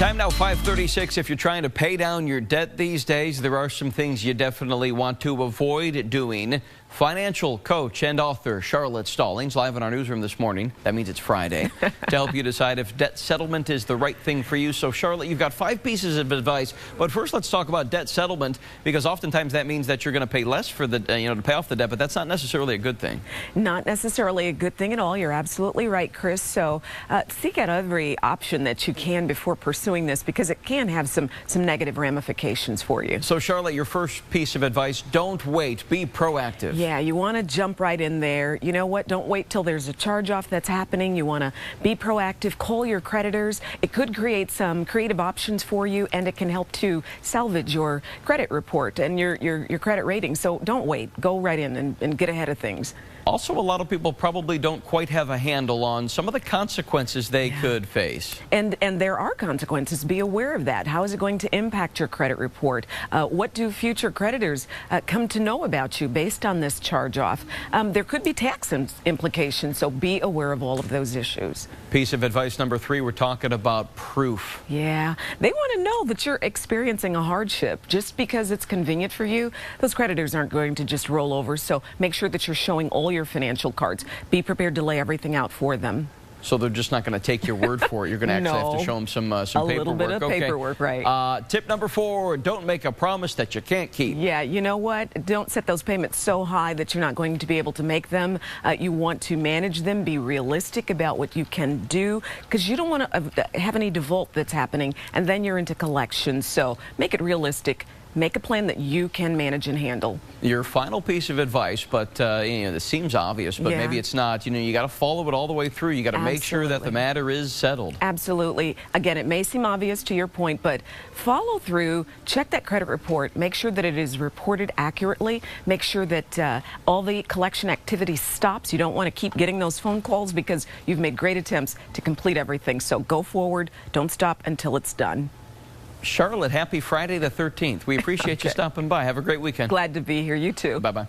Time now 5:36. If you're trying to pay down your debt these days, there are some things you definitely want to avoid doing. Financial coach and author Charlotte Stallings live in our newsroom this morning. That means it's Friday to help you decide if debt settlement is the right thing for you. So Charlotte, you've got 5 pieces of advice, but first let's talk about debt settlement, because oftentimes that means that you're going to pay less for the to pay off the debt, but that's not necessarily a good thing. Not necessarily a good thing at all. You're absolutely right, Chris. So seek out every option that you can before pursuing this, because it can have some negative ramifications for you. So Charlotte, your first piece of advice: don't wait, be proactive. Yeah, you want to jump right in there. You know what? Don't wait till there's a charge-off that's happening. You want to be proactive. Call your creditors. It could create some creative options for you, and it can help to salvage your credit report and your credit rating. So don't wait. Go right in and get ahead of things. Also, a lot of people probably don't quite have a handle on some of the consequences they could face. And there are consequences. Be aware of that. How is it going to impact your credit report? What do future creditors come to know about you based on this charge-off? There could be tax implications, so be aware of all of those issues. Piece of advice number 3, we're talking about proof. Yeah, they want to know that you're experiencing a hardship. Just because it's convenient for you, those creditors aren't going to just roll over, so make sure that you're showing all your financial cards. Be prepared to lay everything out for them. So they're just not going to take your word for it. You're going to actually have to show them some paperwork. A little bit of paperwork, right. Tip number 4, don't make a promise that you can't keep. Yeah, you know what? Don't set those payments so high that you're not going to be able to make them. You want to manage them, be realistic about what you can do, because you don't want to have any default that's happening, and then you're into collections. So make it realistic. Make a plan that you can manage and handle. Your final piece of advice, but this seems obvious, but maybe it's not. You got to follow it all the way through. You got to make sure that the matter is settled. Absolutely. Again, it may seem obvious to your point, but follow through. Check that credit report. Make sure that it is reported accurately. Make sure that all the collection activity stops. You don't want to keep getting those phone calls because you've made great attempts to complete everything. So go forward. Don't stop until it's done. Charlotte, happy Friday the 13th. We appreciate you stopping by. Have a great weekend. Glad to be here. You too. Bye-bye.